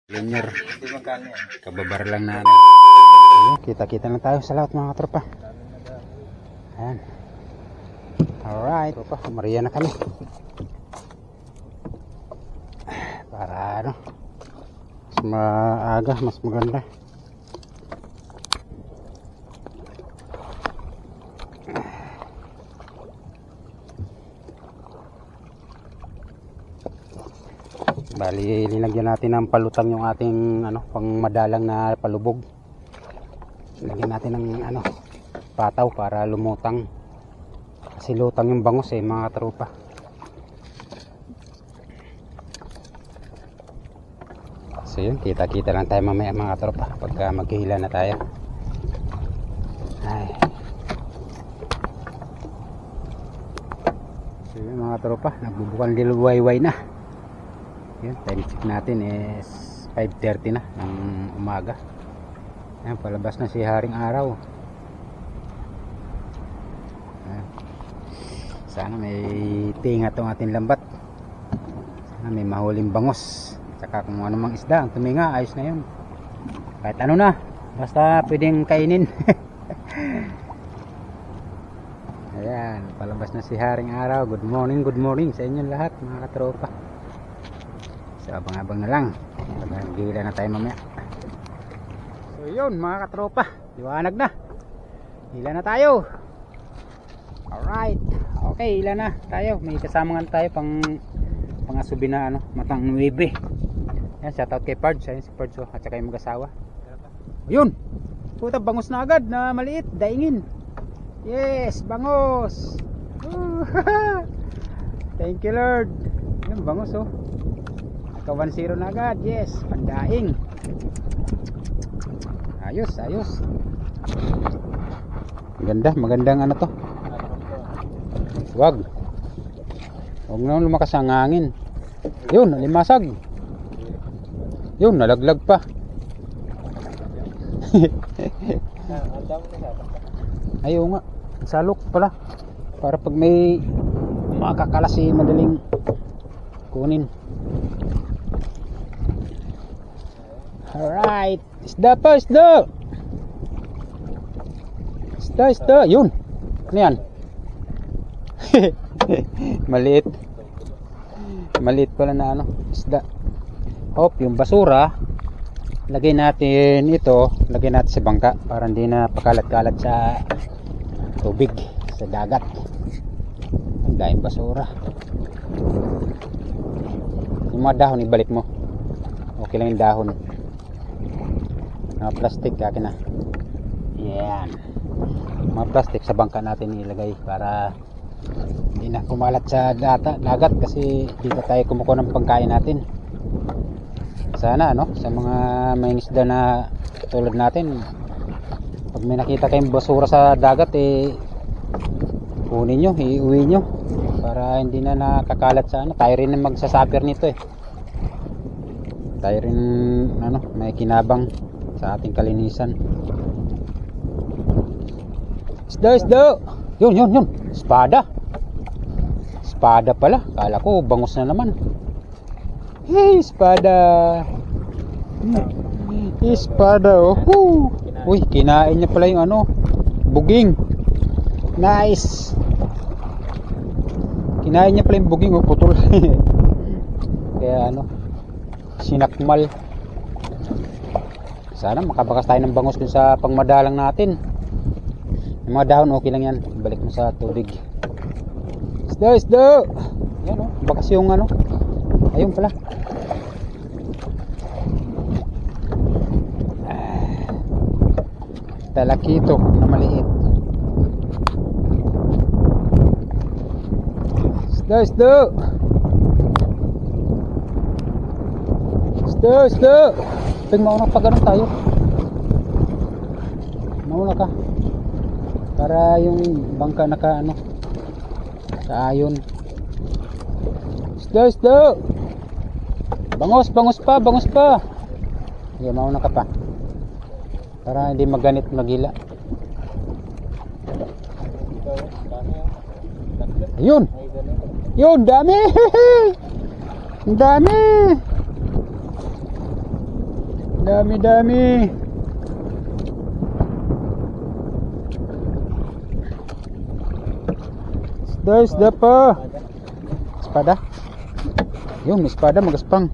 Junior, kababar lang namin. Kita-kita lang tayo sa lahat mga katropa. Ayan. Alright, tropa, Maria na kami. Para ano, mas maaga, mas maganda. Bali, linagyan natin ng palutang yung ating pang madalang na palubog. Linagyan natin ng pataw para lumutang. Kasi lutang yung bangus mga tropa. So yun, kita-kita lang tayo mamaya mga tropa pagka maghihila na tayo. Ay. So yun mga tropa, nagbubukan liluwayway na. Yan, time check natin is 5:30 na ng umaga. Yan, palabas na si Haring Araw. Yan. Sana may tinga tong ating lambat. Sana may mahuling bangus. Tsaka kung ano mang isda ang tuminga, ayos na yun. Kahit ano na, basta pwedeng kainin. Ayan, palabas na si Haring Araw. Good morning sa inyo lahat mga katropa. So abang-abang na lang, maghihila na tayo mamaya. So yun mga katropa, liwanag na, hila na tayo. Alright, okay, hila na tayo. May kasama nga tayo pang asubi na matang 9. Yan, shoutout kay Pards, ayun si Pards at saka yung mag-asawa. Yun, puta, bangus na agad na maliit, daingin. Yes, bangus. Thank you Lord. Yan, bangus Ka 1-0 na agad, yes, pandaing. Ayos. Magandang to. Huwag na lumakas ang hangin. Yun, nalimasag. Yun, nalaglag pa. Ayaw nga, salok pala. Para pag may makakalasi, madaling kunin. Alright, isda. Yun, ano yan? maliit pala na isda. Yung basura lagay natin sa bangka para hindi na pakalat-kalat sa tubig, sa dagat. Ang daming basura. Yung mga dahon ibalik mo, okay lang yung dahon. Mga plastic akin na. Yan, mga plastic sa bangka natin ilagay para hindi na kumalat sa dagat, kasi dito tayo kumukuha ng pagkain natin. Sana sa mga may isda na tulad natin, pag may nakita kayong basura sa dagat kunin nyo, iuwi nyo para hindi na nakakalat sa tayo rin ang magsasuffer nito tayo rin may kinabang sa ating kalinisan. Isda. Yun. Espada pala. Kala ko bangus na naman. Hey, espada. Espada. Uy, kinain niya pala yung buging. Nice. Kinain niya pala yung buging, putol. Kaya sinakmal. Sana makabakas tayo ng bangus dun sa pangmadalang natin. Yung mga dahon okay lang yan, balik mo sa tubig. Isda. Yan bakas yung ayun pala. Talakito na maliit. Isda. Pag mauna pa ganun tayo, mauna ka para yung bangka naka sa ayon. Isda. Bangus pa. Okay, mauna ka pa para hindi maganit magila. Yun, dami. Dami. Isda pa. Espada. Yun, may espada, magaspang.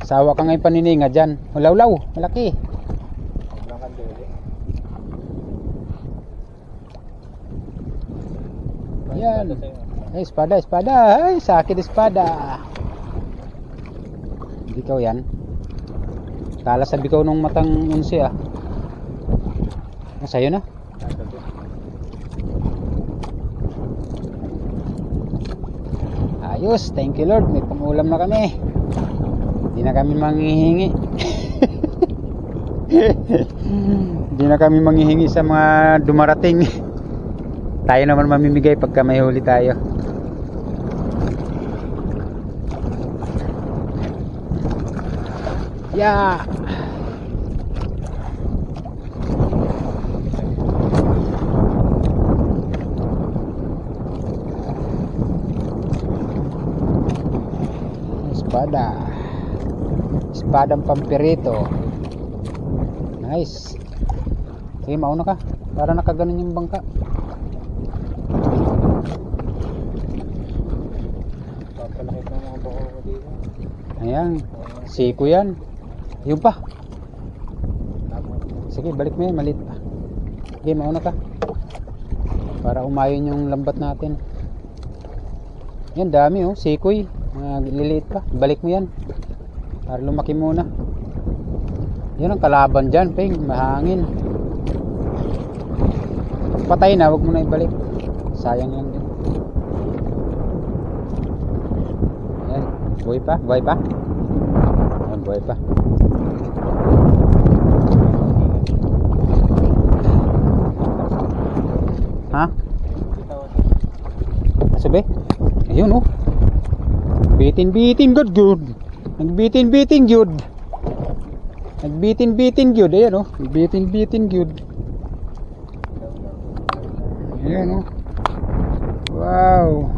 Sawa ka ngayon panininga dyan. Ulaw, malaki. Yan. Ay, espada. Ay, sakit espada. Bikaw yan. Kala sa bikaw nung matang unsi ah. Sa'yo na. Ayos, thank you Lord, may pangulam na kami. Hindi na kami manghihingi. Hindi na kami manghihingi sa mga dumarating. Tayo naman mamimigay pagka may huli tayo. Yeah. Espadang pampirito. Nice. Sige, mauna ka para nakaganon yung bangka. Papalakit ng mga bako ko dito. Ayan, siko yan. Yun pa. Sige, balik mo yan, maliit pa. Sige, mauna ka para umayon yung lambat natin. Yan, dami oh, sikoy. Mga liliit pa, balik mo yan para lumaki muna. Yun ang kalaban dyan, Peng, mahangin. Patay na, wag mo na ibalik, sayang yan din. Ayan, buhay pa. Ayan, buhay pa. Ha? Sabi? Ayun oh, bitin good. Nagbitin good. Ayan oh, bitin good. Ayan oh. Wow.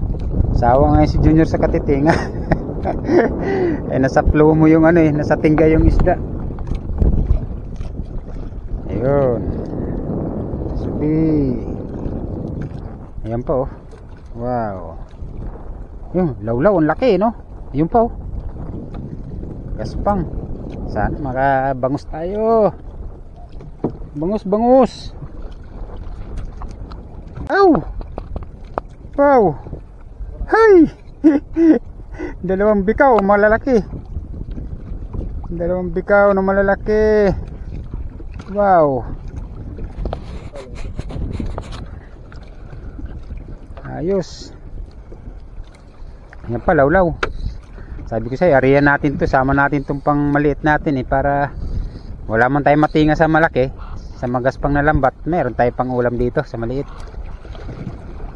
Sawa nga si Junior sa katitinga. Eh nasa flow mo yung ano eh, nasa tingga yung isda. Ayun. Sabi. Ayan pa oh. Wow. Yung lawlaw, ang laki no. Ayun pa oh. Gaspang. Sana makabangus tayo. Bangus. Aw. Wow. Hay. Dalawang bikaw malalaki. Wow. Ayos. Yan pa, lawlaw. Sabi ko sa'yo, ariyan natin to, sama natin tong pang maliit natin eh, para wala man tayo matinga sa malaki. Sa magaspang na lambat, meron tayo pang ulam dito sa maliit.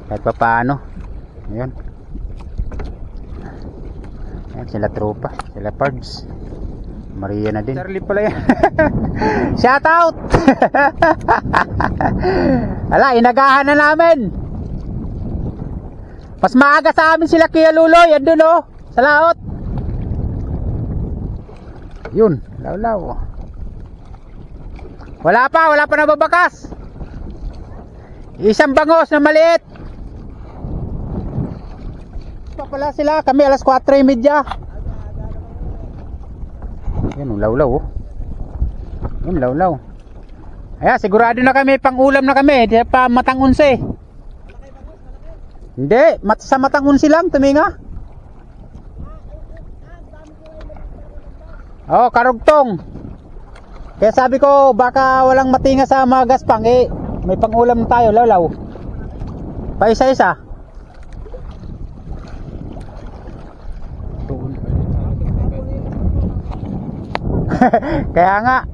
Kahit pa paano. Ayun. Ayan, sila tropa, sila pards. Maria na din. Charlie pala yan. Shout out. Ala, inagahan na namin. Mas maaga sa amin sila Kuya Luloy, andun oh, sa laot. Yun, lawlaw. Wala pa nababakas. Isang bangos na maliit. Pa pala sila, kami alas 4:30. Yun, lawlaw oh. Yun, lawlaw. Ayan, sigurado na kami, pang ulam na kami, di pa matang 11. Hindi, sa matang 11 lang, tuminga. Oh, karugtong. Kaya sabi ko, baka walang matinga sa mga gaspang, eh, may pangulam na tayo, lawlaw. Pa isa-isa. Kaya nga.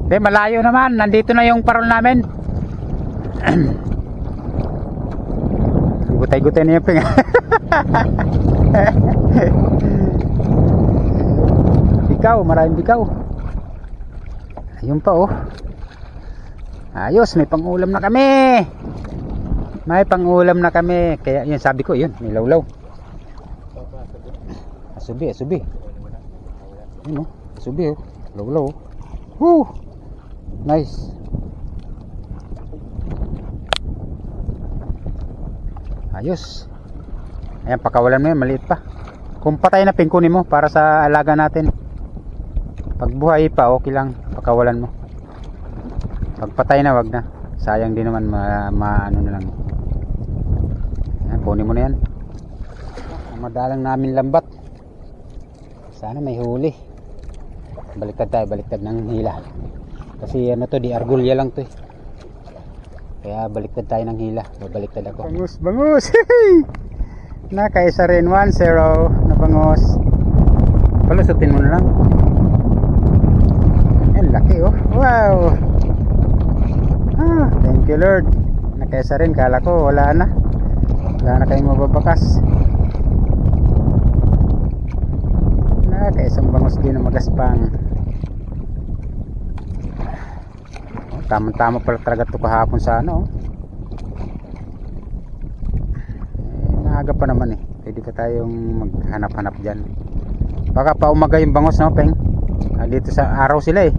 Malayo naman, nandito na yung parol namin. Gutay-gutay na yung ping. Bikaw, maraming bikaw. Ayun pa oh. Ayos, may pangulam na kami. Kaya yun, sabi ko, yun, may lawlaw. Asubi, asubi. Yun, oh. Asubi, oh. Low, low. Woo! Nice. Ayos. Ayan, pakawalan mo yan, maliit pa. Kung patay na, pingkunin mo para sa alaga natin. Pag buhay pa, okay lang, pakawalan mo. Pag patay na, wag na. Sayang din naman, ano na lang. Ayan, kunin mo na yan. Madalang namin lambat. Sana may huli. Baliktad tayo, baliktad ng hila. Kasi ano to, di argulya lang to eh. Kaya baliktad tayo ng hila. Babaliktad ako. Bangus, bangus! Nakaisa rin 1-0 na bangus. Palusutin mo na lang. Yan, laki oh. Wow! Ah, thank you Lord. Nakaisa rin, kala ko wala na. Wala na kayong mababakas. Nakaisang bangus din na magaspang. Tama-tama pala talaga ito kahapon sa ano. Maaga pa naman eh. Pwede pa tayong maghanap-hanap dyan. Baka pa umaga yung bangus, no, Peng? Dito sa araw sila eh.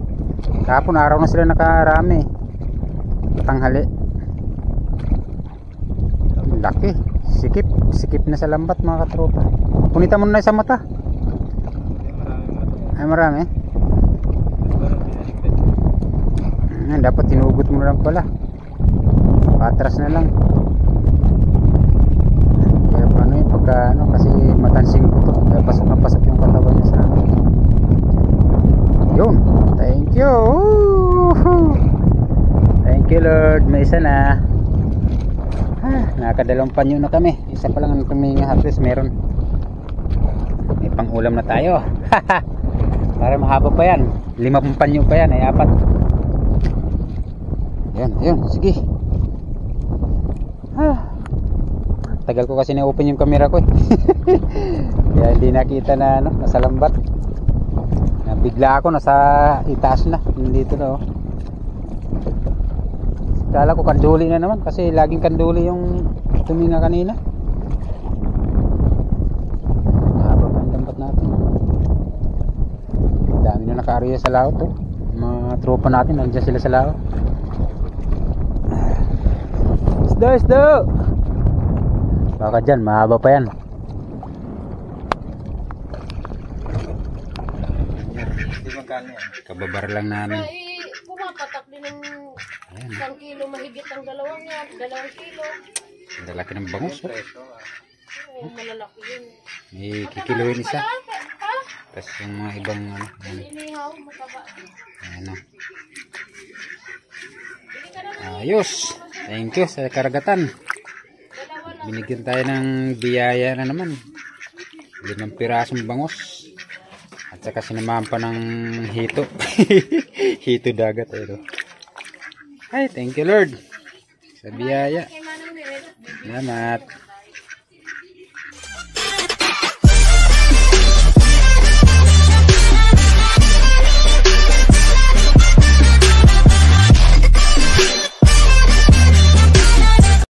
Kahapon araw na sila nakarami. Tanghali. Laki. Sikip. Sikip na sa lambat mga katropa. Punita mo na sa mata. Ay marami. Dapat tinugot mo lang pala. Patras na lang. Kaya paano yun pagka ano, kasi matansing ko to. Kaya pasok na pasok yung katawan niya sa akin. Yun. Thank you. Thank you Lord. May isa na. Nakadalawang panyo na kami. Isa pa lang kami nga at least meron. May pang ulam na tayo. Para mahaba pa yan. 5 panyo pa yan. Ay 4. Yan, yan, sige. Tagal ko kasi na-open yung camera ko eh. Kaya hindi nakita na ano, nasa lambat. Nabigla ako, nasa itaas na. Nandito na oh. Kala ko kanduli na naman kasi laging kanduli yung tuminga kanina. Mahaba pa yung lambat natin. Dami na naka-area sa laot oh. Mga tropa natin, nandiyan sila sa laot. Isda! Baka dyan, mahaba pa yan. Kababar lang namin. Pumapatak din ng 1 kilo, mahigit ang 2 kilo. Ang lalaki ng bangus. Oo, malalaki yun. May kikiluin isa. Tapos yung mga ibang ano. Inihaw, mataba. Ano. Ayos. Thank you sa karagatan. Binigyan tayo ng biyaya na naman. 5 pirasong bangus. At saka sinamahan pa ng hito. Hito dagat. Ay, thank you Lord. Sa biyaya. Salamat.